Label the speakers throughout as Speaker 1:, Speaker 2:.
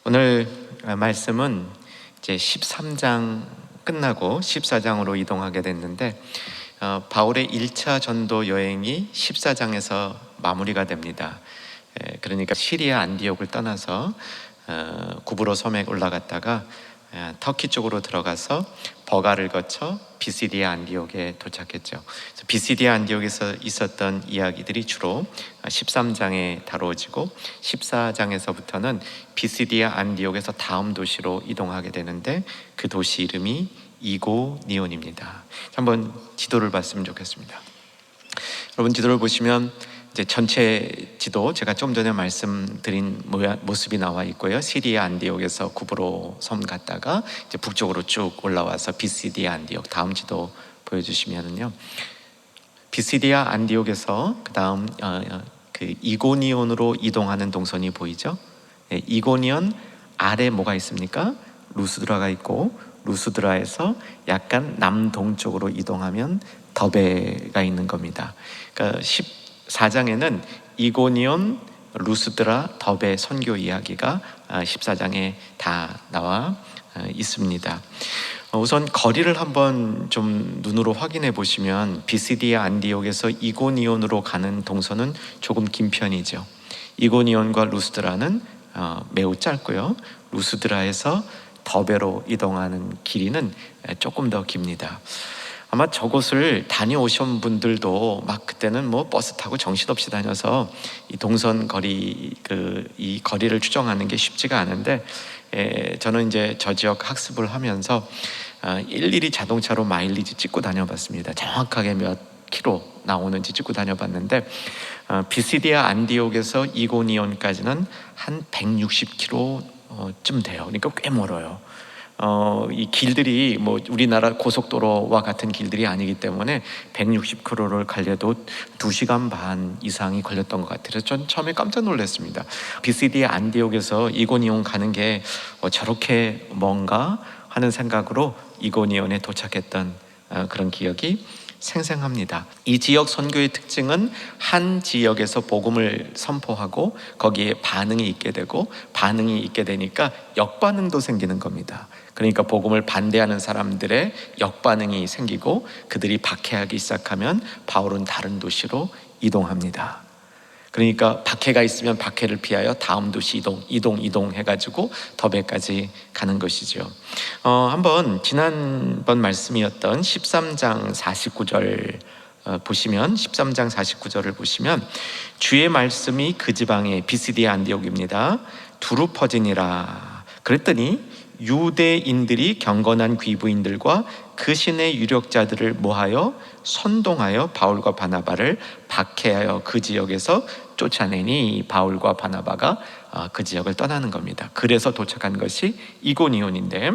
Speaker 1: 오늘 말씀은 이제 13장 끝나고 14장으로 이동하게 됐는데 바울의 1차 전도 여행이 14장에서 마무리가 됩니다. 그러니까 시리아 안디옥을 떠나서 구브로 섬에 올라갔다가 터키 쪽으로 들어가서 버가를 거쳐 비시디아 안디옥에 도착했죠. 그래서 비시디아 안디옥에서 있었던 이야기들이 주로 13장에 다루어지고 14장에서부터는 비시디아 안디옥에서 다음 도시로 이동하게 되는데 그 도시 이름이 이고니온입니다. 한번 지도를 봤으면 좋겠습니다. 여러분 지도를 보시면 이제 전체 지도 제가 좀 전에 말씀드린 모습이 나와 있고요. 시리아 안디옥에서 구브로 섬 갔다가 이제 북쪽으로 쭉 올라와서 비시디아 안디옥, 다음 지도 보여주시면은요. 비시디아 안디옥에서 그 다음 그 이고니온으로 이동하는 동선이 보이죠? 이고니온 아래 뭐가 있습니까? 루스드라가 있고 루스드라에서 약간 남동쪽으로 이동하면 더베가 있는 겁니다. 그러니까 14장에는 이고니온, 루스드라, 더베 선교 이야기가 14장에 다 나와 있습니다. 우선 거리를 한번 좀 눈으로 확인해 보시면 비시디아 안디옥에서 이고니온으로 가는 동선은 조금 긴 편이죠. 이고니온과 루스드라는 매우 짧고요. 루스드라에서 더베로 이동하는 길이는 조금 더 깁니다. 아마 저곳을 다녀오신 분들도 막 그때는 뭐 버스 타고 정신없이 다녀서 이 동선 거리 이 거리를 추정하는 게 쉽지가 않은데 저는 이제 저 지역 학습을 하면서 일일이 자동차로 마일리지 찍고 다녀봤습니다. 정확하게 몇 킬로 나오는지 찍고 다녀봤는데 비시디아 안디옥에서 이고니온까지는 한 160km쯤 돼요. 그러니까 꽤 멀어요. 이 길들이 뭐 우리나라 고속도로와 같은 길들이 아니기 때문에 160km를 가려도 2시간 반 이상이 걸렸던 것 같아요. 전 처음에 깜짝 놀랐습니다. 비시디아 안디옥에서 이고니온 가는 게 저렇게 뭔가 하는 생각으로 이고니온에 도착했던 그런 기억이 생생합니다. 이 지역 선교의 특징은 한 지역에서 복음을 선포하고 거기에 반응이 있게 되고 반응이 있게 되니까 역반응도 생기는 겁니다. 그러니까 복음을 반대하는 사람들의 역반응이 생기고 그들이 박해하기 시작하면 바울은 다른 도시로 이동합니다. 그러니까 박해가 있으면 박해를 피하여 다음 도시 이동 해가지고 더베까지 가는 것이죠. 한번 지난번 말씀이었던 13장 49절 보시면 13장 49절을 보시면 주의 말씀이 그 지방에 비시디아 안디옥입니다. 두루 퍼지니라. 그랬더니 유대인들이 경건한 귀부인들과 그 신의 유력자들을 모하여 선동하여 바울과 바나바를 박해하여 그 지역에서 쫓아내니 바울과 바나바가 그 지역을 떠나는 겁니다. 그래서 도착한 것이 이고니온인데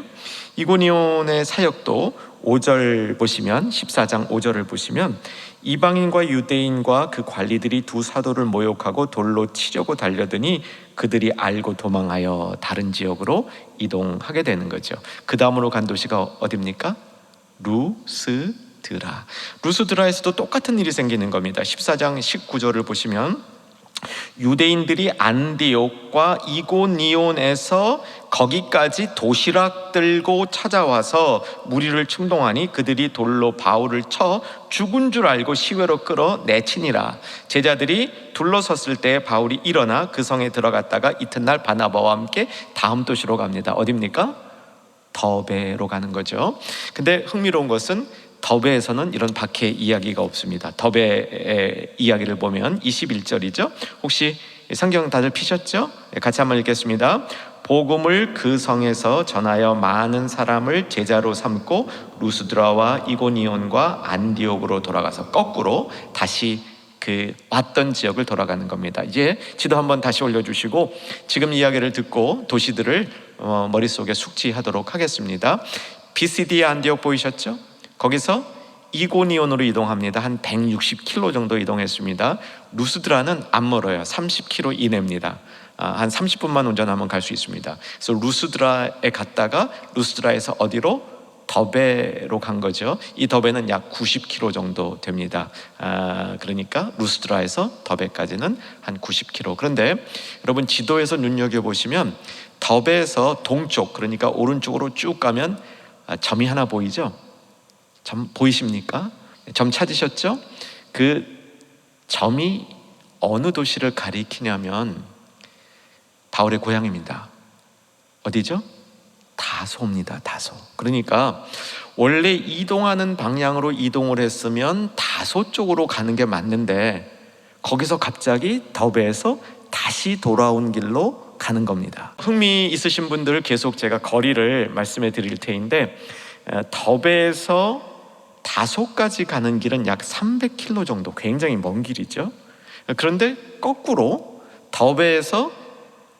Speaker 1: 이고니온의 사역도 5절 보시면 14장 5절을 보시면 이방인과 유대인과 그 관리들이 두 사도를 모욕하고 돌로 치려고 달려드니 그들이 알고 도망하여 다른 지역으로 이동하게 되는 거죠. 그 다음으로 간 도시가 어디입니까? 루스드라. 루스드라에서도 똑같은 일이 생기는 겁니다. 14장 19절을 보시면 유대인들이 안디옥과 이고니온에서 거기까지 도시락 들고 찾아와서 무리를 충동하니 그들이 돌로 바울을 쳐 죽은 줄 알고 시외로 끌어 내치니라. 제자들이 둘러섰을 때 바울이 일어나 그 성에 들어갔다가 이튿날 바나바와 함께 다음 도시로 갑니다. 어디입니까? 더베로 가는 거죠. 근데 흥미로운 것은 더베에서는 이런 박해 이야기가 없습니다. 더베의 이야기를 보면 21절이죠. 혹시 성경 다들 피셨죠? 같이 한번 읽겠습니다. 복음을 그 성에서 전하여 많은 사람을 제자로 삼고 루스드라와 이고니온과 안디옥으로 돌아가서 거꾸로 다시 그 왔던 지역을 돌아가는 겁니다. 이제 지도 한번 다시 올려주시고 지금 이야기를 듣고 도시들을 머릿속에 숙지하도록 하겠습니다. 비시디아 안디옥 보이셨죠? 거기서 이고니온으로 이동합니다. 한 160km 정도 이동했습니다. 루스드라는 안 멀어요. 30km 이내입니다. 한 30분만 운전하면 갈 수 있습니다. 그래서 루스드라에 갔다가 루스드라에서 어디로? 더베로 간 거죠. 이 더베는 약 90km 정도 됩니다. 그러니까 루스드라에서 더베까지는 한 90km. 그런데 여러분 지도에서 눈여겨보시면 더베에서 동쪽, 그러니까 오른쪽으로 쭉 가면 점이 하나 보이죠? 점 보이십니까? 점 찾으셨죠? 그 점이 어느 도시를 가리키냐면 바울의 고향입니다. 어디죠? 다소입니다. 다소. 그러니까 원래 이동하는 방향으로 이동을 했으면 다소 쪽으로 가는 게 맞는데 거기서 갑자기 더베에서 다시 돌아온 길로 가는 겁니다. 흥미 있으신 분들 계속 제가 거리를 말씀해 드릴 테인데 더베에서 다소까지 가는 길은 약 300km 정도, 굉장히 먼 길이죠. 그런데 거꾸로 더베에서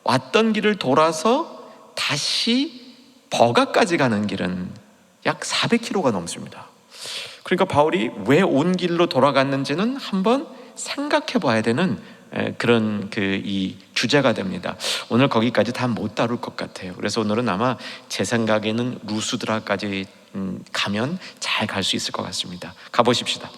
Speaker 1: 왔던 길을 돌아서 다시 버가까지 가는 길은 약 400km가 넘습니다. 그러니까 바울이 왜 온 길로 돌아갔는지는 한번 생각해 봐야 되는 그런 이 주제가 됩니다. 오늘 거기까지 다 못 다룰 것 같아요. 그래서 오늘은 아마 제 생각에는 루스드라까지 가면 잘 갈 수 있을 것 같습니다. 가보십시다.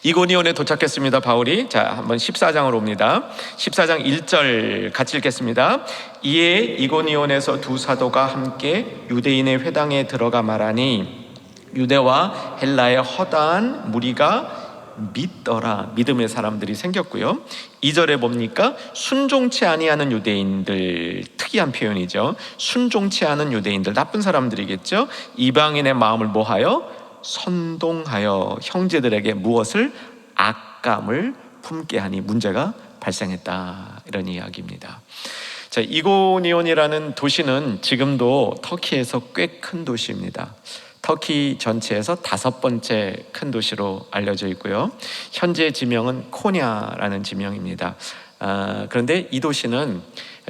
Speaker 1: 이고니온에 도착했습니다. 바울이. 자, 한번 14장으로 옵니다. 14장 1절 같이 읽겠습니다. 이에 이고니온에서 두 사도가 함께 유대인의 회당에 들어가 말하니 유대와 헬라의 허다한 무리가 믿더라. 믿음의 사람들이 생겼고요. 2절에 뭡니까? 순종치 아니하는 유대인들, 특이한 표현이죠. 순종치 않은 유대인들, 나쁜 사람들이겠죠. 이방인의 마음을 뭐하여? 선동하여 형제들에게 무엇을? 악감을 품게 하니 문제가 발생했다. 이런 이야기입니다. 자, 이고니온이라는 도시는 지금도 터키에서 꽤 큰 도시입니다. 터키 전체에서 5번째 큰 도시로 알려져 있고요. 현재 지명은 코냐라는 지명입니다. 그런데 이 도시는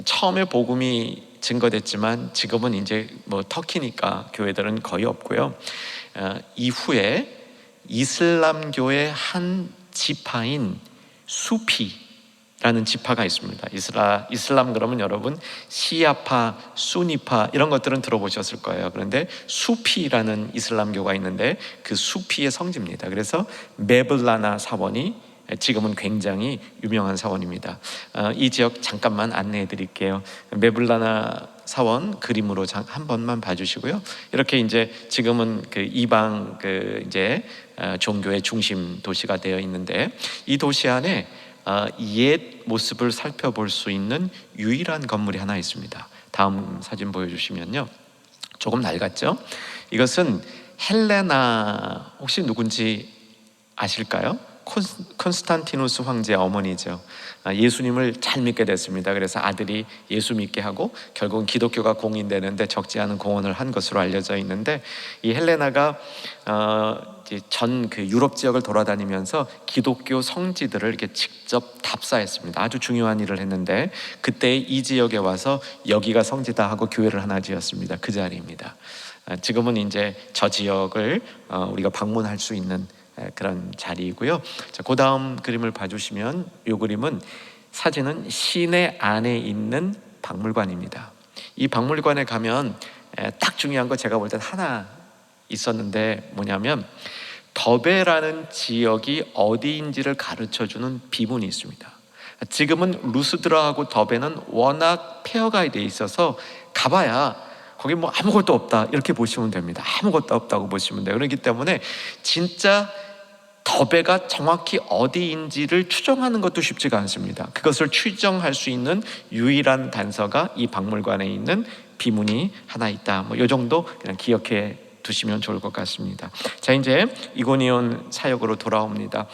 Speaker 1: 처음에 복음이 증거됐지만 지금은 이제 터키니까 교회들은 거의 없고요. 이후에 이슬람교의 한 지파인 수피라는 지파가 있습니다. 이슬람 그러면 여러분 시아파, 수니파 이런 것들은 들어보셨을 거예요. 그런데 수피라는 이슬람교가 있는데 그 수피의 성지입니다. 그래서 메블라나 사원이 지금은 굉장히 유명한 사원입니다. 이 지역 잠깐만 안내해 드릴게요. 메블라나 사원 그림으로 한 번만 봐주시고요. 이렇게 이제 지금은 그 이방 이제 종교의 중심 도시가 되어 있는데 이 도시 안에 옛 모습을 살펴볼 수 있는 유일한 건물이 하나 있습니다. 다음 사진 보여주시면요. 조금 낡았죠? 이것은 헬레나 혹시 누군지 아실까요? 콘스탄티누스 황제의 어머니죠. 예수님을 잘 믿게 됐습니다. 그래서 아들이 예수 믿게 하고 결국은 기독교가 공인되는데 적지 않은 공헌을 한 것으로 알려져 있는데 이 헬레나가 전 유럽 지역을 돌아다니면서 기독교 성지들을 이렇게 직접 답사했습니다. 아주 중요한 일을 했는데 그때 이 지역에 와서 여기가 성지다 하고 교회를 하나 지었습니다. 그 자리입니다. 지금은 이제 저 지역을 우리가 방문할 수 있는 그런 자리이고요. 자, 그 다음 그림을 봐주시면 이 그림은 사진은 시내 안에 있는 박물관입니다. 이 박물관에 가면 딱 중요한 거 제가 볼 때 하나 있었는데 뭐냐면 더베라는 지역이 어디인지를 가르쳐주는 비문이 있습니다. 지금은 루스드라하고 더베는 워낙 폐허가 돼 있어서 가봐야 거기 아무것도 없다 이렇게 보시면 됩니다. 아무것도 없다고 보시면 돼요. 그렇기 때문에 진짜 더베가 정확히 어디인지를 추정하는 것도 쉽지가 않습니다. 그것을 추정할 수 있는 유일한 단서가 이 박물관에 있는 비문이 하나 있다. 이 정도 그냥 기억해 두시면 좋을 것 같습니다. 자, 이제 이고니온 사역으로 돌아옵니다.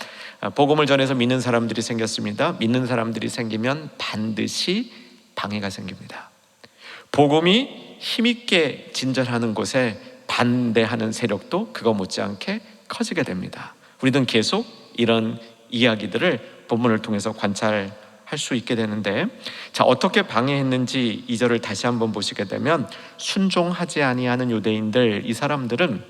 Speaker 1: 복음을 전해서 믿는 사람들이 생겼습니다. 믿는 사람들이 생기면 반드시 방해가 생깁니다. 복음이 힘있게 진전하는 곳에 반대하는 세력도 그거 못지않게 커지게 됩니다. 우리는 계속 이런 이야기들을 본문을 통해서 관찰할 수 있게 되는데, 자, 어떻게 방해했는지 2절을 다시 한번 보시게 되면 순종하지 아니하는 유대인들, 이 사람들은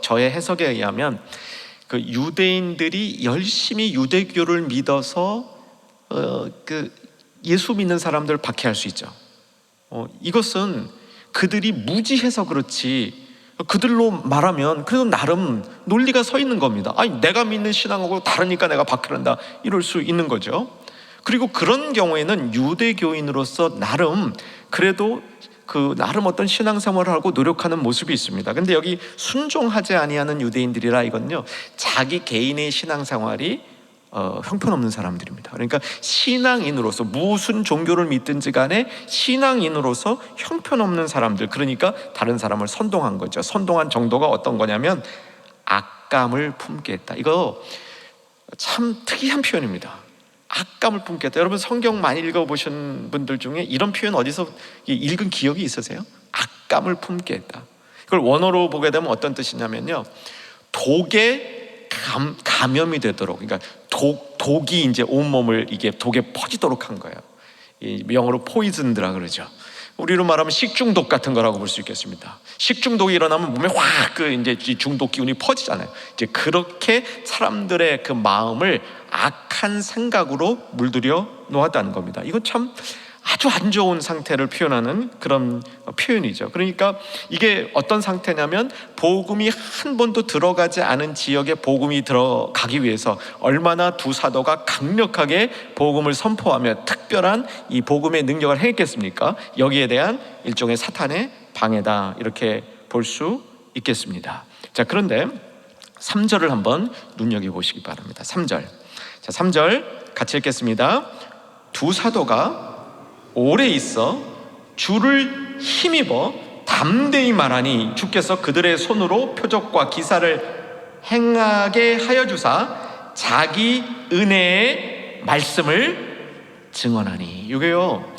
Speaker 1: 저의 해석에 의하면 그 유대인들이 열심히 유대교를 믿어서 예수 믿는 사람들을 박해할 수 있죠. 이것은 그들이 무지해서 그렇지, 그들로 말하면 그래도 나름 논리가 서 있는 겁니다. 아니, 내가 믿는 신앙하고 다르니까 내가 박해한다, 이럴 수 있는 거죠. 그리고 그런 경우에는 유대교인으로서 나름 그래도 나름 어떤 신앙생활을 하고 노력하는 모습이 있습니다. 근데 여기 순종하지 아니하는 유대인들이라, 이건요, 자기 개인의 신앙생활이 형편없는 사람들입니다. 그러니까 신앙인으로서 무슨 종교를 믿든지 간에 신앙인으로서 형편없는 사람들, 그러니까 다른 사람을 선동한 거죠. 선동한 정도가 어떤 거냐면 악감을 품게 했다. 이거 참 특이한 표현입니다. 악감을 품게 했다. 여러분 성경 많이 읽어보신 분들 중에 이런 표현 어디서 읽은 기억이 있으세요? 악감을 품게 했다. 이걸 원어로 보게 되면 어떤 뜻이냐면요, 독에 감염이 되도록, 그러니까 독이 이제 온몸을 이게 독에 퍼지도록 한 거예요. 영어로 포이즌드라 그러죠. 우리로 말하면 식중독 같은 거라고 볼 수 있겠습니다. 식중독이 일어나면 몸에 확 이제 중독 기운이 퍼지잖아요. 이제 그렇게 사람들의 그 마음을 악한 생각으로 물들여 놓았다는 겁니다. 이거 참 아주 안 좋은 상태를 표현하는 그런 표현이죠. 그러니까 이게 어떤 상태냐면 복음이 한 번도 들어가지 않은 지역에 복음이 들어가기 위해서 얼마나 두 사도가 강력하게 복음을 선포하며 특별한 이 복음의 능력을 행했겠습니까? 여기에 대한 일종의 사탄의 방해다, 이렇게 볼 수 있겠습니다. 자, 그런데 3절을 한번 눈여겨보시기 바랍니다. 3절. 자, 3절 같이 읽겠습니다. 두 사도가 오래 있어 주를 힘입어 담대히 말하니 주께서 그들의 손으로 표적과 기사를 행하게 하여 주사 자기 은혜의 말씀을 증언하니. 이게요,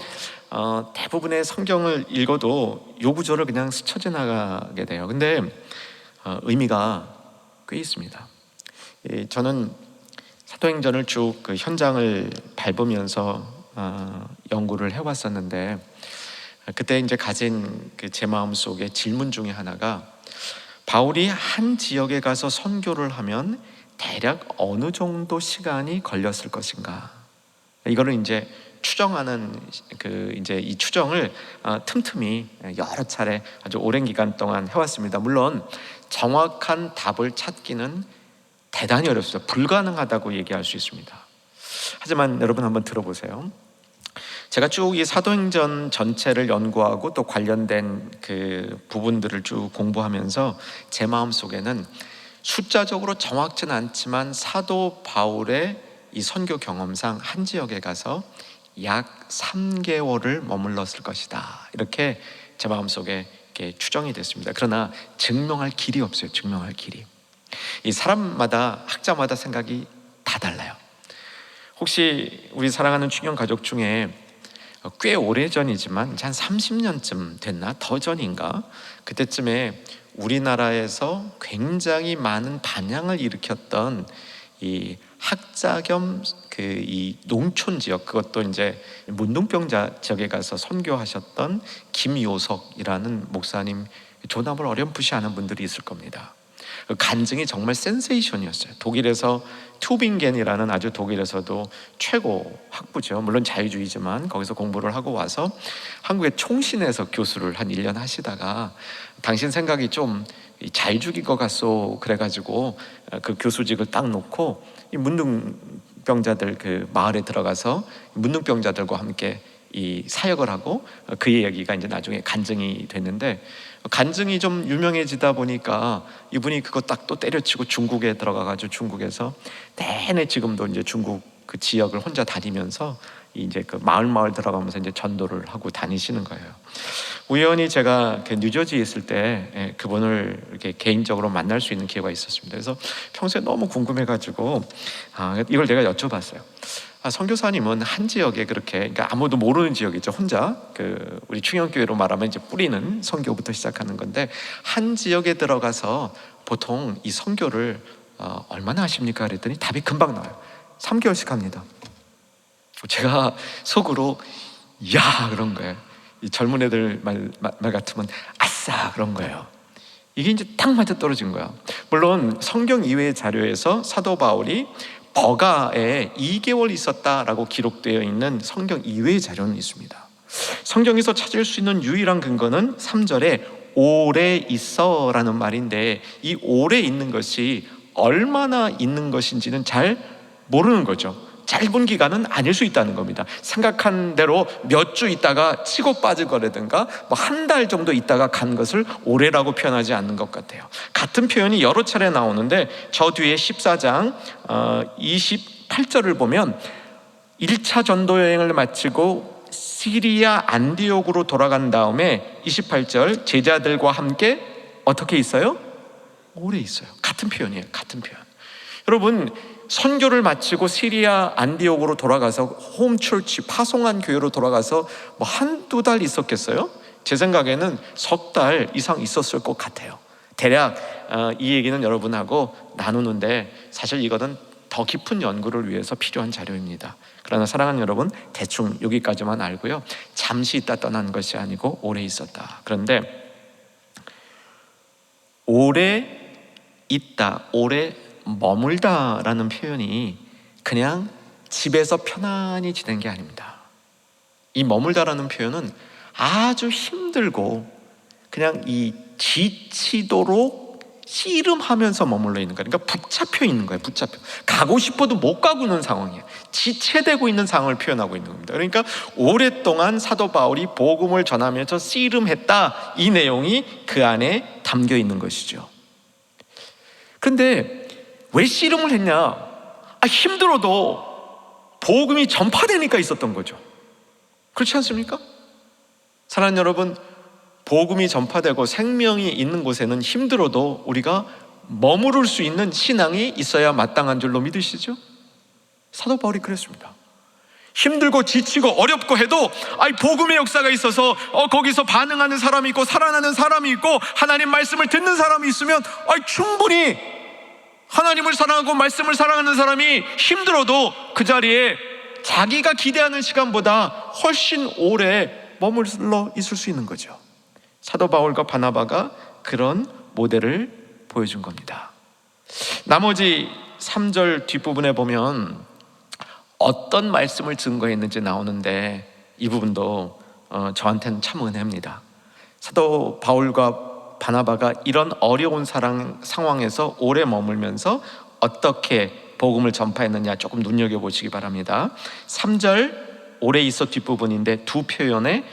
Speaker 1: 대부분의 성경을 읽어도 요 구절을 그냥 스쳐 지나가게 돼요. 근데 의미가 꽤 있습니다. 저는 사도행전을 쭉 그 현장을 밟으면서 연구를 해왔었는데, 그때 이제 가진 제 마음 속에 질문 중에 하나가, 바울이 한 지역에 가서 선교를 하면 대략 어느 정도 시간이 걸렸을 것인가? 이거를 이제 추정하는 이제 이 추정을 틈틈이 여러 차례 아주 오랜 기간 동안 해왔습니다. 물론 정확한 답을 찾기는 대단히 어렵습니다. 불가능하다고 얘기할 수 있습니다. 하지만 여러분 한번 들어보세요. 제가 쭉 이 사도행전 전체를 연구하고 또 관련된 그 부분들을 쭉 공부하면서 제 마음속에는 숫자적으로 정확진 않지만 사도 바울의 이 선교 경험상 한 지역에 가서 약 3개월을 머물렀을 것이다, 이렇게 제 마음속에 이렇게 추정이 됐습니다. 그러나 증명할 길이 없어요. 증명할 길이. 이 사람마다, 학자마다 생각이 다 달라요. 혹시 우리 사랑하는 충영 가족 중에 꽤 오래전이지만 한 30년쯤 됐나? 더 전인가? 그때쯤에 우리나라에서 굉장히 많은 반향을 일으켰던 이 학자 겸 이 농촌 지역, 그것도 이제 문둥병자 지역에 가서 선교하셨던 김요석이라는 목사님, 조남을 어렴풋이 아는 분들이 있을 겁니다. 그 간증이 정말 센세이션이었어요. 독일에서 튜빙겐이라는 아주 독일에서도 최고 학부죠. 물론 자유주의지만 거기서 공부를 하고 와서 한국의 총신에서 교수를 한 1년 하시다가 당신 생각이 좀 자유주의인 것 같소, 그래가지고 그 교수직을 딱 놓고 이 문둥병자들 그 마을에 들어가서 문둥병자들과 함께 이 사역을 하고, 그 이야기가 이제 나중에 간증이 됐는데, 간증이 좀 유명해지다 보니까 이분이 그거 딱 또 때려치고 중국에 들어가가지고 중국에서 내내 지금도 이제 중국 그 지역을 혼자 다니면서 이제 그 마을 들어가면서 이제 전도를 하고 다니시는 거예요. 우연히 제가 뉴저지에 있을 때 그분을 이렇게 개인적으로 만날 수 있는 기회가 있었습니다. 그래서 평소에 너무 궁금해가지고 이걸 내가 여쭤봤어요. 선교사님은 한 지역에 그렇게, 그러니까 아무도 모르는 지역이죠. 혼자 우리 충영교회로 말하면 이제 뿌리는 선교부터 시작하는 건데, 한 지역에 들어가서 보통 이 선교를 얼마나 하십니까? 그랬더니 답이 금방 나와요. 3개월씩 합니다. 제가 속으로 야, 그런 거예요. 이 젊은 애들 말 같으면 아싸, 그런 거예요. 이게 이제 딱 맞아 떨어진 거야. 물론 성경 이외의 자료에서 사도 바울이 버가에 2개월 있었다라고 기록되어 있는 성경 이외의 자료는 있습니다. 성경에서 찾을 수 있는 유일한 근거는 3절에 오래 있어 라는 말인데, 이 오래 있는 것이 얼마나 있는 것인지는 잘 모르는 거죠. 짧은 기간은 아닐 수 있다는 겁니다. 생각한 대로 몇 주 있다가 치고 빠질 거라든가 한 달 정도 있다가 간 것을 오래라고 표현하지 않는 것 같아요. 같은 표현이 여러 차례 나오는데, 저 뒤에 14장 28절을 보면 1차 전도 여행을 마치고 시리아 안디옥으로 돌아간 다음에 28절 제자들과 함께 어떻게 있어요? 오래 있어요. 같은 표현이에요. 같은 표현. 여러분, 선교를 마치고 시리아 안디옥으로 돌아가서 홈처치, 파송한 교회로 돌아가서 한두 달 있었겠어요? 제 생각에는 석 달 이상 있었을 것 같아요. 대략 이 얘기는 여러분하고 나누는데, 사실 이거는 더 깊은 연구를 위해서 필요한 자료입니다. 그러나 사랑하는 여러분, 대충 여기까지만 알고요, 잠시 있다 떠난 것이 아니고 오래 있었다. 그런데 오래 있다, 오래 머물다 라는 표현이 그냥 집에서 편안히 지낸 게 아닙니다. 이 머물다라는 표현은 아주 힘들고 그냥 이 지치도록 씨름하면서 머물러 있는 거예요. 그러니까 붙잡혀 있는 거예요. 붙잡혀 가고 싶어도 못 가고 있는 상황이에요. 지체되고 있는 상황을 표현하고 있는 겁니다. 그러니까 오랫동안 사도 바울이 복음을 전하면서 씨름했다, 이 내용이 그 안에 담겨 있는 것이죠. 그런데 왜 씨름을 했냐? 힘들어도 복음이 전파되니까 있었던 거죠. 그렇지 않습니까? 사랑하는 여러분, 복음이 전파되고 생명이 있는 곳에는 힘들어도 우리가 머무를 수 있는 신앙이 있어야 마땅한 줄로 믿으시죠? 사도 바울이 그랬습니다. 힘들고 지치고 어렵고 해도 복음의 역사가 있어서 거기서 반응하는 사람이 있고 살아나는 사람이 있고 하나님 말씀을 듣는 사람이 있으면 충분히 하나님을 사랑하고 말씀을 사랑하는 사람이 힘들어도 그 자리에 자기가 기대하는 시간보다 훨씬 오래 머물러 있을 수 있는 거죠. 사도 바울과 바나바가 그런 모델을 보여준 겁니다. 나머지 3절 뒷부분에 보면 어떤 말씀을 증거했는지 나오는데, 이 부분도 저한테는 참 은혜입니다. 사도 바울과 바나바가 이런 어려운 상황에서 오래 머물면서 어떻게 복음을 전파했느냐 조금 눈여겨보시기 바랍니다. 3절 오래 있어 뒷부분인데 두 표현에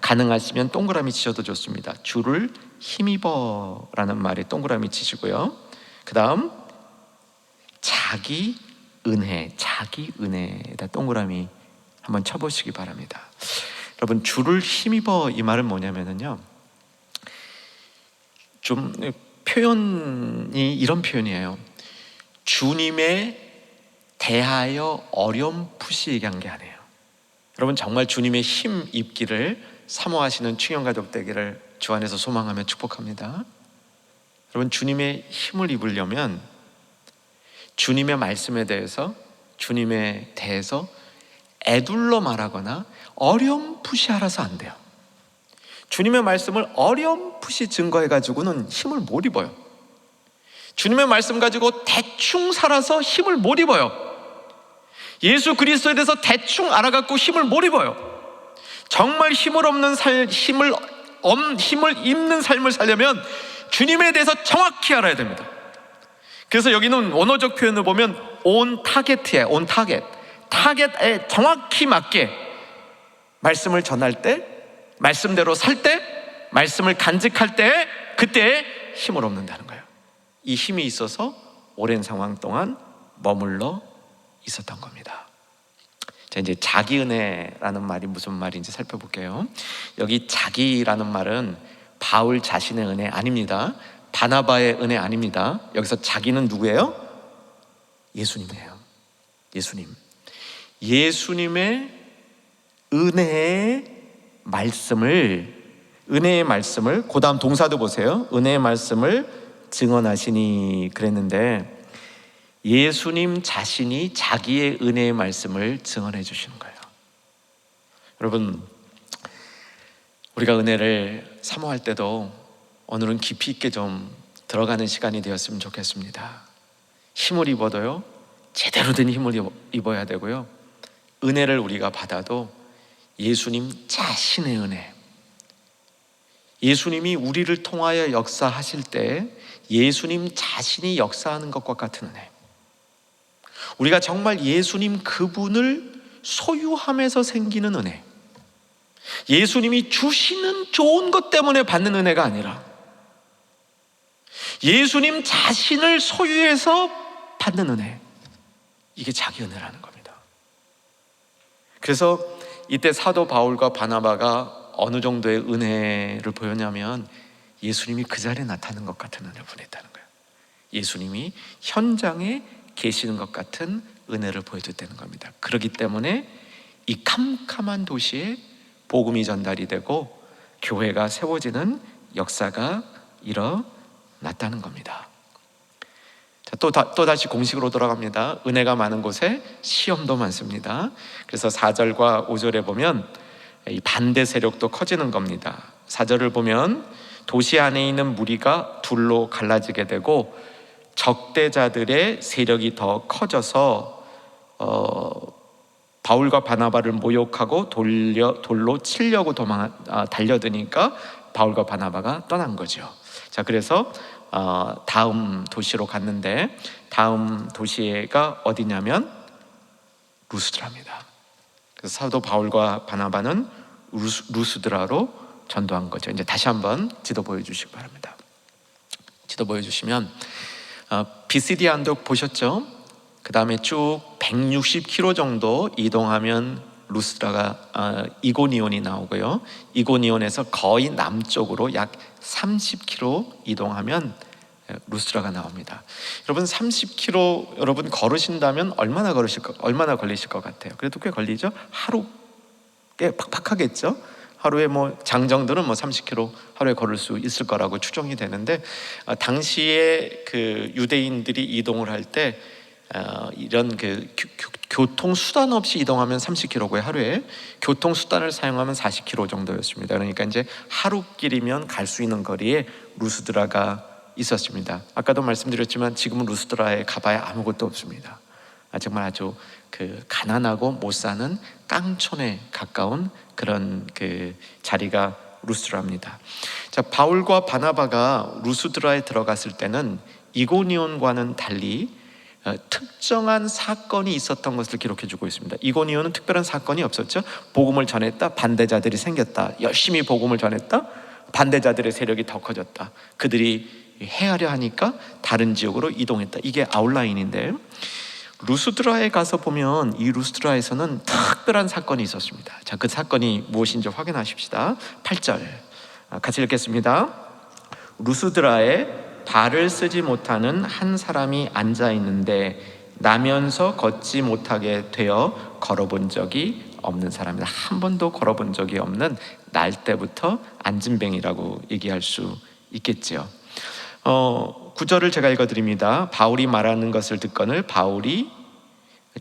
Speaker 1: 가능하시면 동그라미 치셔도 좋습니다. 주를 힘입어 라는 말에 동그라미 치시고요, 그 다음 자기 은혜에다 동그라미 한번 쳐보시기 바랍니다. 여러분, 주를 힘입어, 이 말은 뭐냐면요, 좀 표현이 이런 표현이에요. 주님에 대하여 어렴풋이 얘기한 게 아니에요. 여러분, 정말 주님의 힘 입기를 사모하시는 충영가족 되기를 주 안에서 소망하며 축복합니다. 여러분, 주님의 힘을 입으려면 주님의 말씀에 대해서, 주님에 대해서 애둘러 말하거나 어렴풋이 알아서 안 돼요. 주님의 말씀을 어렴풋이 증거해가지고는 힘을 못 입어요. 주님의 말씀 가지고 대충 살아서 힘을 못 입어요. 예수 그리스도에 대해서 대충 알아갖고 힘을 못 입어요. 정말 힘을 입는 삶을 살려면 주님에 대해서 정확히 알아야 됩니다. 그래서 여기는 원어적 표현을 보면 on target이에요. on target. 타겟에 정확히 맞게 말씀을 전할 때, 말씀대로 살 때, 말씀을 간직할 때, 그때 힘을 얻는다는 거예요. 이 힘이 있어서 오랜 상황 동안 머물러 있었던 겁니다. 자, 이제 자기 은혜라는 말이 무슨 말인지 살펴볼게요. 여기 자기라는 말은 바울 자신의 은혜 아닙니다. 바나바의 은혜 아닙니다. 여기서 자기는 누구예요? 예수님이에요. 예수님의 은혜의 말씀을, 그 다음 동사도 보세요. 은혜의 말씀을 증언하시니 그랬는데, 예수님 자신이 자기의 은혜의 말씀을 증언해 주시는 거예요. 여러분, 우리가 은혜를 사모할 때도 오늘은 깊이 있게 좀 들어가는 시간이 되었으면 좋겠습니다. 힘을 입어도요, 제대로 된 힘을 입어야 되고요, 은혜를 우리가 받아도 예수님 자신의 은혜, 예수님이 우리를 통하여 역사하실 때 예수님 자신이 역사하는 것과 같은 은혜, 우리가 정말 예수님 그분을 소유함에서 생기는 은혜, 예수님이 주시는 좋은 것 때문에 받는 은혜가 아니라 예수님 자신을 소유해서 받는 은혜, 이게 자기 은혜라는 겁니다. 그래서 이때 사도 바울과 바나바가 어느 정도의 은혜를 보였냐면 예수님이 그 자리에 나타나는 것 같은 은혜를 보냈다는 거예요. 예수님이 현장에 계시는 것 같은 은혜를 보여줬다는 겁니다. 그렇기 때문에 이 캄캄한 도시에 복음이 전달이 되고 교회가 세워지는 역사가 일어났다는 겁니다. 자, 또다시 공식으로 돌아갑니다. 은혜가 많은 곳에 시험도 많습니다. 그래서 4절과 5절에 보면 이 반대 세력도 커지는 겁니다. 4절을 보면 도시 안에 있는 무리가 둘로 갈라지게 되고 적대자들의 세력이 더 커져서 바울과 바나바를 모욕하고 돌로 치려고 달려드니까 바울과 바나바가 떠난 거죠. 자, 그래서 다음 도시로 갔는데 다음 도시가 어디냐면 루스드라입니다. 그래서 사도 바울과 바나바는 루스드라로 전도한 거죠. 이제 다시 한번 지도 보여주시기 바랍니다. 지도 보여주시면 비시디아 언덕 보셨죠? 그 다음에 쭉 160km 정도 이동하면 루스드라가 이고니온이 나오고요. 이고니온에서 거의 남쪽으로 약 30km 이동하면 루스드라가 나옵니다. 여러분 30km 여러분 걸으신다면 얼마나 걸리실 것 같아요? 그래도 꽤 걸리죠? 하루 꽤 팍팍하겠죠? 하루에 장정들은 30km 하루에 걸을 수 있을 거라고 추정이 되는데 당시에 그 유대인들이 이동을 할 때 이런 그 교통 수단 없이 이동하면 30km고요. 하루에 교통 수단을 사용하면 40km 정도였습니다. 그러니까 이제 하루길이면 갈 수 있는 거리에 루스드라가 있었습니다. 아까도 말씀드렸지만 지금은 루스드라에 가봐야 아무것도 없습니다. 정말 아주 그 가난하고 못 사는 깡촌에 가까운 그런 그 자리가 루스드라입니다. 자, 바울과 바나바가 루스드라에 들어갔을 때는 이고니온과는 달리 특정한 사건이 있었던 것을 기록해주고 있습니다. 이고니온은 특별한 사건이 없었죠. 복음을 전했다, 반대자들이 생겼다. 열심히 복음을 전했다, 반대자들의 세력이 더 커졌다. 그들이 해하려 하니까 다른 지역으로 이동했다. 이게 아웃라인인데 루스드라에 가서 보면 이 루스드라에서는 특별한 사건이 있었습니다. 자, 그 사건이 무엇인지 확인하십시다. 8절 같이 읽겠습니다. 루스드라에 발을 쓰지 못하는 한 사람이 앉아 있는데 나면서 걷지 못하게 되어 걸어본 적이 없는 사람이다. 한 번도 걸어본 적이 없는 날 때부터 앉은뱅이라고 얘기할 수 있겠죠. 9절을 제가 읽어드립니다. 바울이 말하는 것을 듣거늘 바울이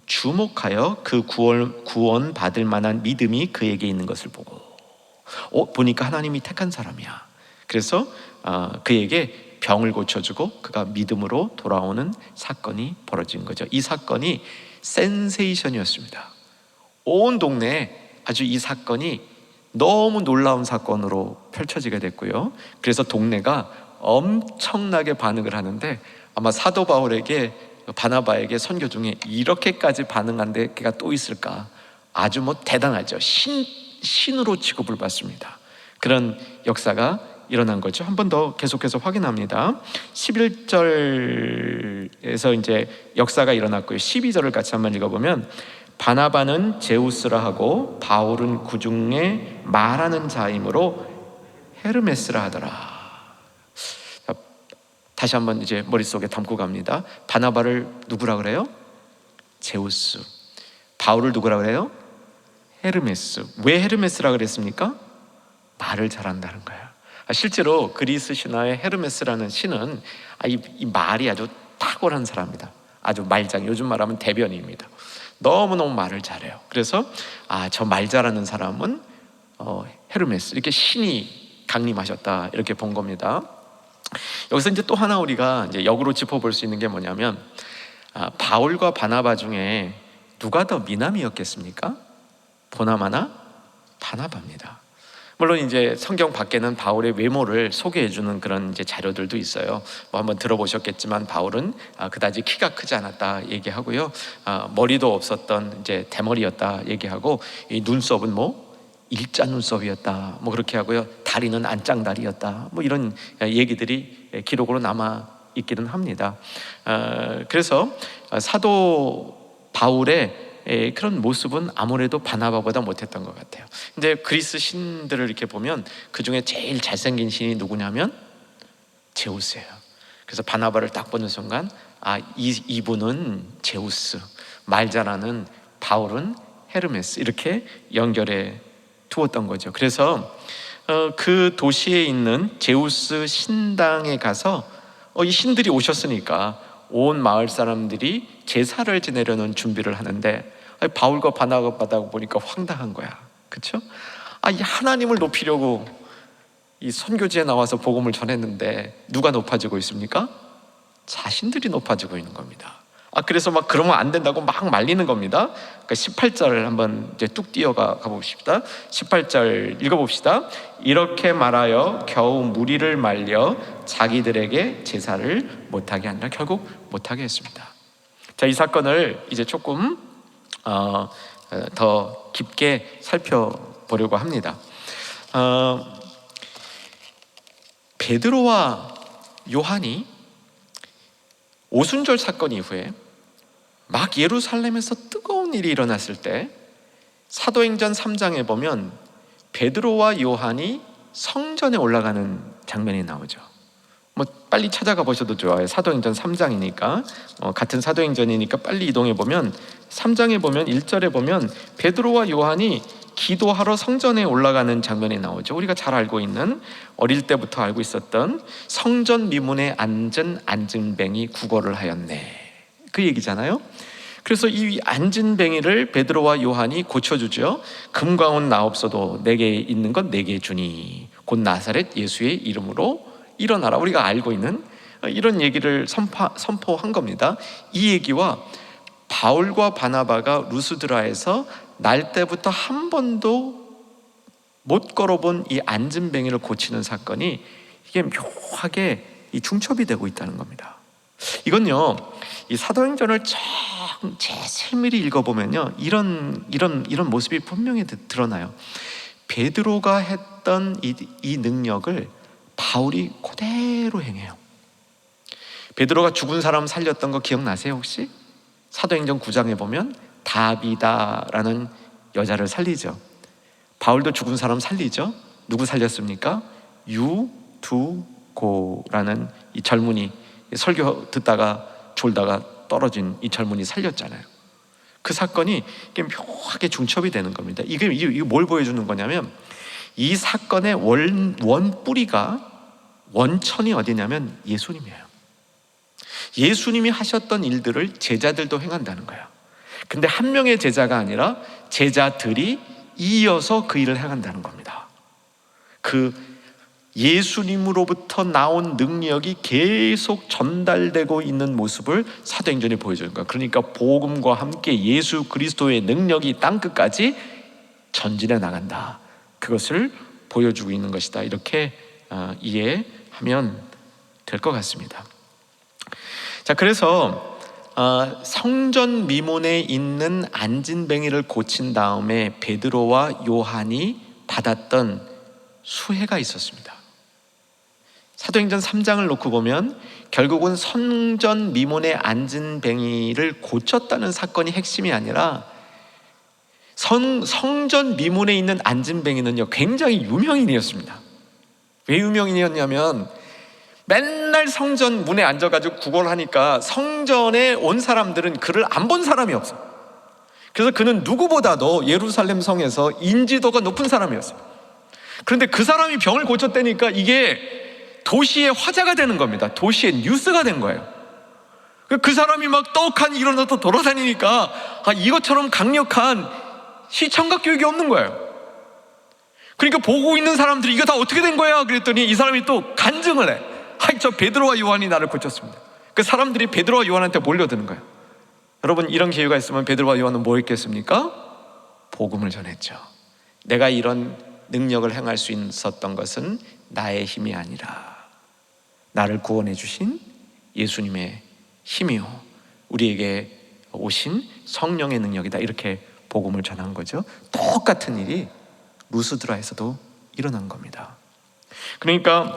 Speaker 1: 주목하여 그 구원 받을 만한 믿음이 그에게 있는 것을 보고 보니까 하나님이 택한 사람이야. 그래서 그에게 병을 고쳐주고 그가 믿음으로 돌아오는 사건이 벌어진 거죠. 이 사건이 센세이션이었습니다. 온 동네에 아주 이 사건이 너무 놀라운 사건으로 펼쳐지게 됐고요. 그래서 동네가 엄청나게 반응을 하는데 아마 사도 바울에게 바나바에게 선교 중에 이렇게까지 반응한 데가 또 있을까? 아주 대단하죠. 신으로 취급을 받습니다. 그런 역사가 일어난 거죠. 한 번 더 계속해서 확인합니다. 11절에서 이제 역사가 일어났고요. 12절을 같이 한번 읽어보면 바나바는 제우스라 하고 바울은 그 중에 말하는 자이므로 헤르메스라 하더라. 다시 한번 이제 머릿속에 담고 갑니다. 바나바를 누구라 그래요? 제우스. 바울을 누구라 그래요? 헤르메스. 왜 헤르메스라 그랬습니까? 말을 잘한다는 거예요. 실제로 그리스 신화의 헤르메스라는 신은 이 말이 아주 탁월한 사람입니다. 아주 말장, 요즘 말하면 대변인입니다. 너무너무 말을 잘해요. 그래서 저 말 잘하는 사람은 헤르메스, 이렇게 신이 강림하셨다 이렇게 본 겁니다. 여기서 이제 또 하나 우리가 이제 역으로 짚어볼 수 있는 게 뭐냐면 바울과 바나바 중에 누가 더 미남이었겠습니까? 보나마나 바나바입니다. 물론 이제 성경 밖에는 바울의 외모를 소개해주는 그런 이제 자료들도 있어요. 뭐 한번 들어보셨겠지만 바울은 그다지 키가 크지 않았다 얘기하고요. 머리도 없었던 이제 대머리였다 얘기하고, 이 눈썹은 뭐 일자 눈썹이었다 뭐 그렇게 하고요. 다리는 안짱다리였다 뭐 이런 얘기들이 기록으로 남아 있기는 합니다. 그래서 사도 바울의 그런 모습은 아무래도 바나바보다 못했던 것 같아요. 근데 그리스 신들을 이렇게 보면 그 중에 제일 잘생긴 신이 누구냐면 제우스예요. 그래서 바나바를 딱 보는 순간 이분은 제우스, 말 잘하는 바울은 헤르메스, 이렇게 연결해 두었던 거죠. 그래서 그 도시에 있는 제우스 신당에 가서 이 신들이 오셨으니까 온 마을 사람들이 제사를 지내려는 준비를 하는데, 바울과 바나바다 보니까 황당한 거야. 그렇죠? 이 하나님을 높이려고 이 선교지에 나와서 복음을 전했는데 누가 높아지고 있습니까? 자신들이 높아지고 있는 겁니다. 그래서 막 그러면 안 된다고 막 말리는 겁니다. 그러니까 18절 한번 이제 뚝 뛰어가 봅시다. 18절 읽어봅시다. 이렇게 말하여 겨우 무리를 말려 자기들에게 제사를 못하게 하니라. 결국 못하게 했습니다. 자, 이 사건을 이제 조금 더 깊게 살펴보려고 합니다. 베드로와 요한이 오순절 사건 이후에 막 예루살렘에서 뜨거운 일이 일어났을 때 사도행전 3장에 보면 베드로와 요한이 성전에 올라가는 장면이 나오죠. 뭐 빨리 찾아가 보셔도 좋아요. 사도행전 3장이니까 같은 사도행전이니까 빨리 이동해 보면 3장에 보면 1절에 보면 베드로와 요한이 기도하러 성전에 올라가는 장면이 나오죠. 우리가 잘 알고 있는, 어릴 때부터 알고 있었던 성전 미문에 앉은 안진뱅이 구걸을 하였네, 그 얘기잖아요. 그래서 이 안진뱅이를 베드로와 요한이 고쳐주죠. 금광은 나 없어도 내게 있는 건 내게 주니 곧 나사렛 예수의 이름으로 일어나라. 우리가 알고 있는 이런 얘기를 선포한 겁니다. 이 얘기와 바울과 바나바가 루스드라에서 날 때부터 한 번도 못 걸어본 이 안진뱅이를 고치는 사건이, 이게 묘하게 이 중첩이 되고 있다는 겁니다. 이건요, 이 사도행전을 세밀히 읽어보면요, 이런 모습이 분명히 드러나요. 베드로가 했던 이 능력을 바울이 그대로 행해요. 베드로가 죽은 사람 살렸던 거 기억나세요 혹시? 사도행전 9장에 보면 다비다라는 여자를 살리죠. 바울도 죽은 사람 살리죠. 누구 살렸습니까? 유두고라는 이 젊은이, 설교 듣다가 졸다가 떨어진 이 젊은이 살렸잖아요. 그 사건이 묘하게 중첩이 되는 겁니다. 이게 뭘 보여주는 거냐면, 이 사건의 원천이 어디냐면 예수님이에요. 예수님이 하셨던 일들을 제자들도 행한다는 거예요. 근데 한 명의 제자가 아니라 제자들이 이어서 그 일을 행한다는 겁니다. 그 예수님으로부터 나온 능력이 계속 전달되고 있는 모습을 사도행전이 보여주는 거예요. 그러니까 복음과 함께 예수 그리스도의 능력이 땅끝까지 전진해 나간다, 그것을 보여주고 있는 것이다, 이렇게 이해하면 될 것 같습니다. 자, 그래서 성전 미문에 있는 안진뱅이를 고친 다음에 베드로와 요한이 받았던 수혜가 있었습니다. 사도행전 3장을 놓고 보면 결국은 성전 미문에 안진뱅이를 고쳤다는 사건이 핵심이 아니라, 성전 미문에 있는 안진뱅이는요 굉장히 유명인이었습니다. 왜 유명인이었냐면, 맨날 성전 문에 앉아가지고 구걸하니까 성전에 온 사람들은 그를 안 본 사람이 없어. 그래서 그는 누구보다도 예루살렘 성에서 인지도가 높은 사람이었어요. 그런데 그 사람이 병을 고쳤다니까 이게 도시의 화제가 되는 겁니다. 도시의 뉴스가 된 거예요. 그 사람이 막 떡하니 일어나서 돌아다니니까 이것처럼 강력한 시청각 교육이 없는 거예요. 그러니까 보고 있는 사람들이 이거 다 어떻게 된 거야? 그랬더니 이 사람이 또 간증을 해. 저 베드로와 요한이 나를 고쳤습니다. 그 사람들이 베드로와 요한한테 몰려드는 거예요. 여러분, 이런 기회가 있으면 베드로와 요한은 뭐 했겠습니까? 복음을 전했죠. 내가 이런 능력을 행할 수 있었던 것은 나의 힘이 아니라 나를 구원해 주신 예수님의 힘이요 우리에게 오신 성령의 능력이다. 이렇게 복음을 전한 거죠. 똑같은 일이 루스드라에서도 일어난 겁니다. 그러니까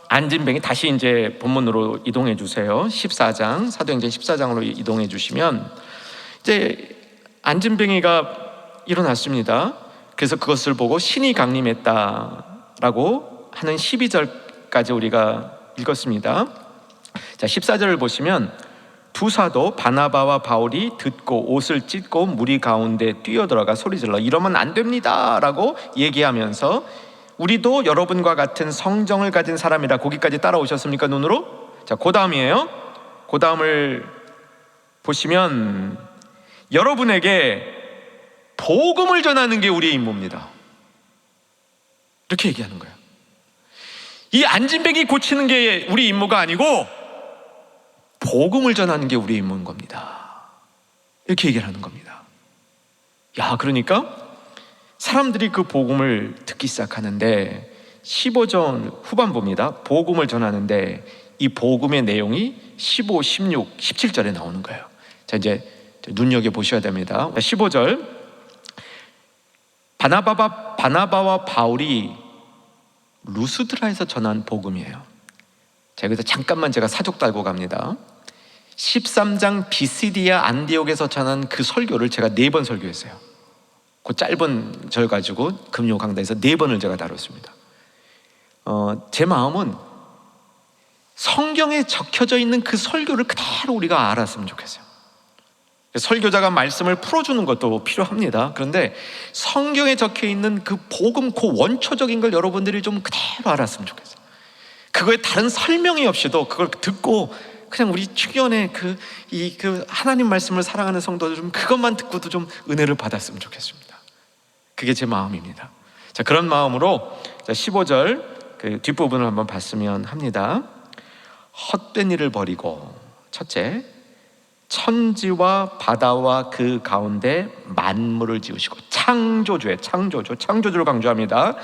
Speaker 1: 안진뱅이, 다시 이제 본문으로 이동해 주세요. 14장, 사도행전 14장으로 이동해 주시면 이제 안진뱅이가 일어났습니다. 그래서 그것을 보고 신이 강림했다라고 하는 12절까지 우리가 읽었습니다. 자, 14절을 보시면 두 사도 바나바와 바울이 듣고 옷을 찢고 무리 가운데 뛰어들어가 소리질러 이러면 안 됩니다 라고 얘기하면서 우리도 여러분과 같은 성정을 가진 사람이라. 거기까지 따라오셨습니까? 눈으로? 자, 그 다음이에요. 그 다음을 보시면 여러분에게 복음을 전하는 게 우리의 임무입니다. 이렇게 얘기하는 거예요. 이 안진뱅이 고치는 게 우리 임무가 아니고 복음을 전하는 게 우리의 임무인 겁니다. 이렇게 얘기를 하는 겁니다. 야, 그러니까 사람들이 그 복음을 듣기 시작하는데 15절 후반부입니다. 복음을 전하는데 이 복음의 내용이 15, 16, 17절에 나오는 거예요. 자, 이제 눈여겨보셔야 됩니다. 15절 바나바와 바울이 루스드라에서 전한 복음이에요. 자, 여기서 잠깐만 제가 사족 달고 갑니다. 13장 비시디아 안디옥에서 전한 그 설교를 제가 4번 설교했어요. 그 짧은 절 가지고 금요 강단에서 4번을 제가 다뤘습니다. 제 마음은 성경에 적혀져 있는 그 설교를 그대로 우리가 알았으면 좋겠어요. 설교자가 말씀을 풀어주는 것도 필요합니다. 그런데 성경에 적혀 있는 그 복음, 그 원초적인 걸 여러분들이 좀 그대로 알았으면 좋겠어요. 그거에 다른 설명이 없이도 그걸 듣고 그냥 우리 주변에 그 하나님 말씀을 사랑하는 성도들 좀 그것만 듣고도 좀 은혜를 받았으면 좋겠습니다. 그게 제 마음입니다. 자, 그런 마음으로 15절 그 뒷부분을 한번 봤으면 합니다. 헛된 일을 버리고, 첫째, 천지와 바다와 그 가운데 만물을 지으시고, 창조주를 강조합니다.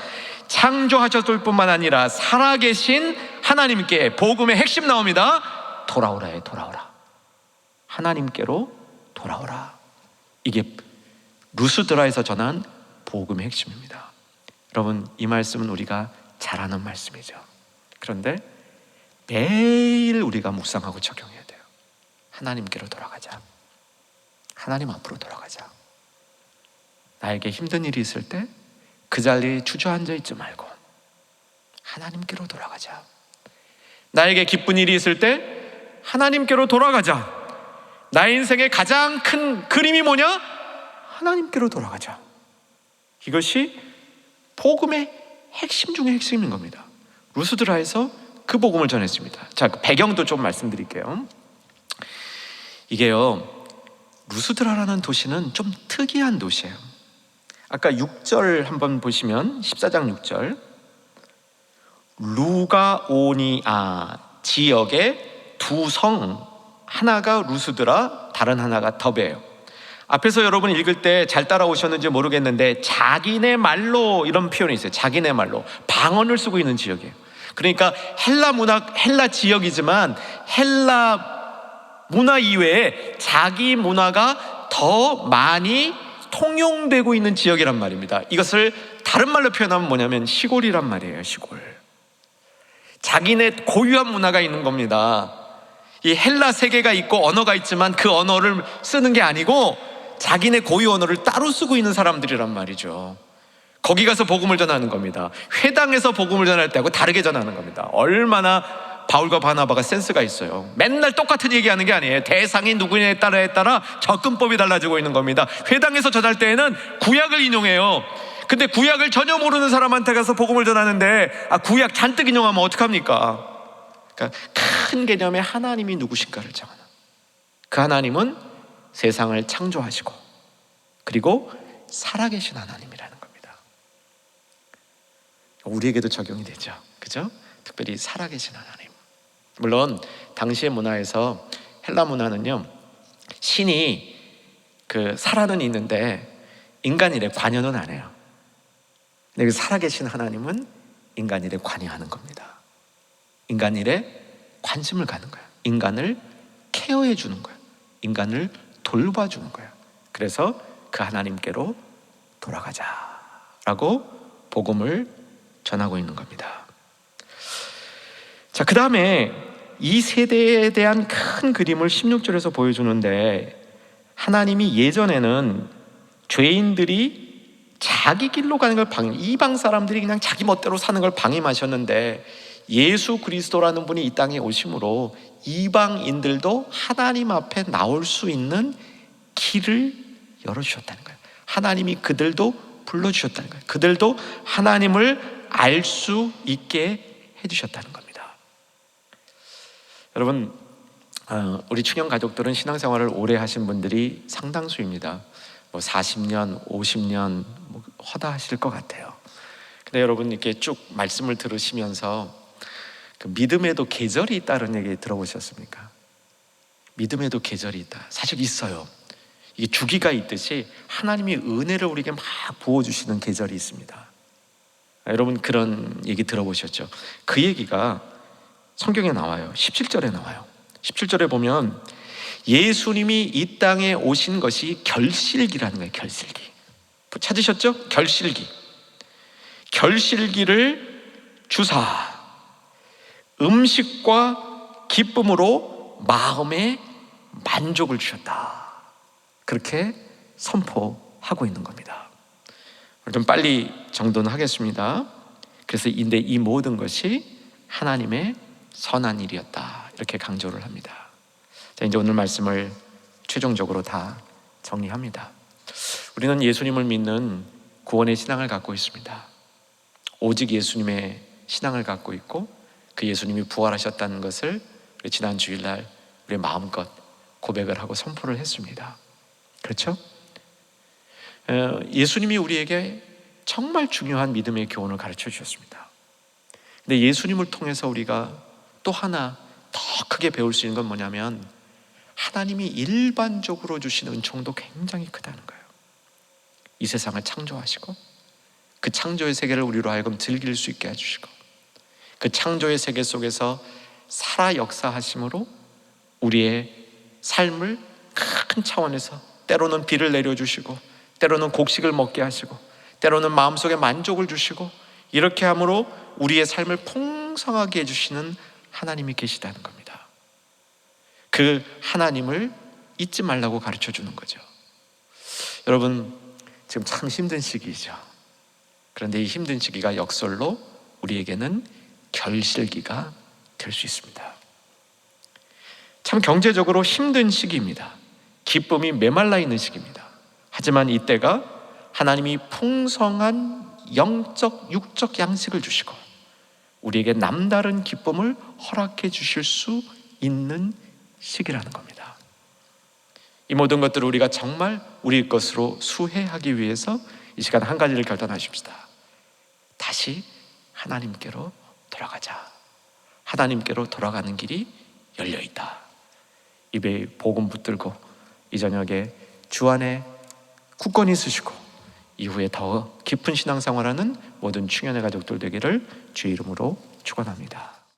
Speaker 1: 창조하셨을 뿐만 아니라 살아계신 하나님께, 복음의 핵심 나옵니다. 돌아오라에 돌아오라. 하나님께로 돌아오라. 이게 루스드라에서 전한 복음의 핵심입니다. 여러분, 이 말씀은 우리가 잘 아는 말씀이죠. 그런데 매일 우리가 묵상하고 적용해야 돼요. 하나님께로 돌아가자. 하나님 앞으로 돌아가자. 나에게 힘든 일이 있을 때 그 자리에 주저앉아 있지 말고 하나님께로 돌아가자. 나에게 기쁜 일이 있을 때 하나님께로 돌아가자. 나의 인생의 가장 큰 그림이 뭐냐? 하나님께로 돌아가자. 이것이 복음의 핵심 중의 핵심인 겁니다. 루스드라에서 그 복음을 전했습니다. 자, 그 배경도 좀 말씀드릴게요. 이게요, 루스드라라는 도시는 좀 특이한 도시예요. 아까 6절 한번 보시면 14장 6절 루가오니아 지역의 두 성, 하나가 루스드라, 다른 하나가 더베예요. 앞에서 여러분 읽을 때 잘 따라오셨는지 모르겠는데 자기네 말로 이런 표현이 있어요. 자기네 말로 방언을 쓰고 있는 지역이에요. 그러니까 헬라 지역이지만 헬라 문화 이외에 자기 문화가 더 많이 통용되고 있는 지역이란 말입니다. 이것을 다른 말로 표현하면 뭐냐면 시골이란 말이에요. 시골. 자기네 고유한 문화가 있는 겁니다. 이 헬라 세계가 있고 언어가 있지만 그 언어를 쓰는 게 아니고 자기네 고유 언어를 따로 쓰고 있는 사람들이란 말이죠. 거기 가서 복음을 전하는 겁니다. 회당에서 복음을 전할 때하고 다르게 전하는 겁니다. 얼마나 바울과 바나바가 센스가 있어요. 맨날 똑같은 얘기하는 게 아니에요. 대상이 누구냐에 따라 접근법이 달라지고 있는 겁니다. 회당에서 전할 때에는 구약을 인용해요. 근데 구약을 전혀 모르는 사람한테 가서 복음을 전하는데 구약 잔뜩 인용하면 어떡합니까? 그러니까 큰 개념의 하나님이 누구신가를 정하는, 그 하나님은 세상을 창조하시고 그리고 살아계신 하나님이라는 겁니다. 우리에게도 적용이 되죠. 그죠? 특별히 살아계신 하나님. 물론 당시의 문화에서, 헬라 문화는요, 신이 그 살아는 있는데 인간 일에 관여는 안 해요. 근데 그 살아계신 하나님은 인간 일에 관여하는 겁니다. 인간 일에 관심을 가는 거예요. 인간을 케어해 주는 거예요. 인간을 돌봐주는 거예요. 그래서 그 하나님께로 돌아가자라고 복음을 전하고 있는 겁니다. 자, 그 다음에 이 세대에 대한 큰 그림을 16절에서 보여주는데, 하나님이 예전에는 죄인들이 자기 길로 가는 걸 이방 사람들이 그냥 자기 멋대로 사는 걸 방임하셨는데, 예수 그리스도라는 분이 이 땅에 오심으로 이방인들도 하나님 앞에 나올 수 있는 길을 열어주셨다는 거예요. 하나님이 그들도 불러주셨다는 거예요. 그들도 하나님을 알 수 있게 해주셨다는 겁니다. 여러분, 우리 충영 가족들은 신앙생활을 오래 하신 분들이 상당수입니다. 40년, 50년 허다하실 것 같아요. 근데 여러분, 이렇게 쭉 말씀을 들으시면서 그 믿음에도 계절이 있다는 얘기 들어보셨습니까? 믿음에도 계절이 있다. 사실 있어요. 이게 주기가 있듯이 하나님이 은혜를 우리에게 막 부어주시는 계절이 있습니다. 여러분, 그런 얘기 들어보셨죠? 그 얘기가 성경에 나와요. 17절에 나와요. 17절에 보면 예수님이 이 땅에 오신 것이 결실기라는 거예요. 결실기. 찾으셨죠? 결실기. 결실기를 주사 음식과 기쁨으로 마음에 만족을 주셨다. 그렇게 선포하고 있는 겁니다. 좀 빨리 정돈을 하겠습니다. 그래서 이 모든 것이 하나님의 선한 일이었다, 이렇게 강조를 합니다. 자, 이제 오늘 말씀을 최종적으로 다 정리합니다. 우리는 예수님을 믿는 구원의 신앙을 갖고 있습니다. 오직 예수님의 신앙을 갖고 있고, 그 예수님이 부활하셨다는 것을 지난 주일날 우리 마음껏 고백을 하고 선포를 했습니다. 그렇죠? 예수님이 우리에게 정말 중요한 믿음의 교훈을 가르쳐 주셨습니다. 근데 예수님을 통해서 우리가 또 하나 더 크게 배울 수 있는 건 뭐냐면, 하나님이 일반적으로 주시는 은총도 굉장히 크다는 거예요. 이 세상을 창조하시고 그 창조의 세계를 우리로 하여금 즐길 수 있게 해주시고, 그 창조의 세계 속에서 살아 역사하심으로 우리의 삶을 큰 차원에서 때로는 비를 내려주시고, 때로는 곡식을 먹게 하시고, 때로는 마음속에 만족을 주시고, 이렇게 함으로 우리의 삶을 풍성하게 해주시는 하나님이 계시다는 겁니다. 그 하나님을 잊지 말라고 가르쳐 주는 거죠. 여러분, 지금 참 힘든 시기죠. 그런데 이 힘든 시기가 역설로 우리에게는 결실기가 될 수 있습니다. 참 경제적으로 힘든 시기입니다. 기쁨이 메말라 있는 시기입니다. 하지만 이때가 하나님이 풍성한 영적, 육적 양식을 주시고 우리에게 남다른 기쁨을 허락해 주실 수 있는 시기라는 겁니다. 이 모든 것들을 우리가 정말 우리 것으로 수혜하기 위해서 이 시간 한 가지를 결단하십시다. 다시 하나님께로 돌아가자. 하나님께로 돌아가는 길이 열려있다. 입에 복음 붙들고 이 저녁에 주 안에 굳건히 서시고 이후에 더 깊은 신앙생활하는 모든 충현의 가족들 되기를 주의 이름으로 축원합니다.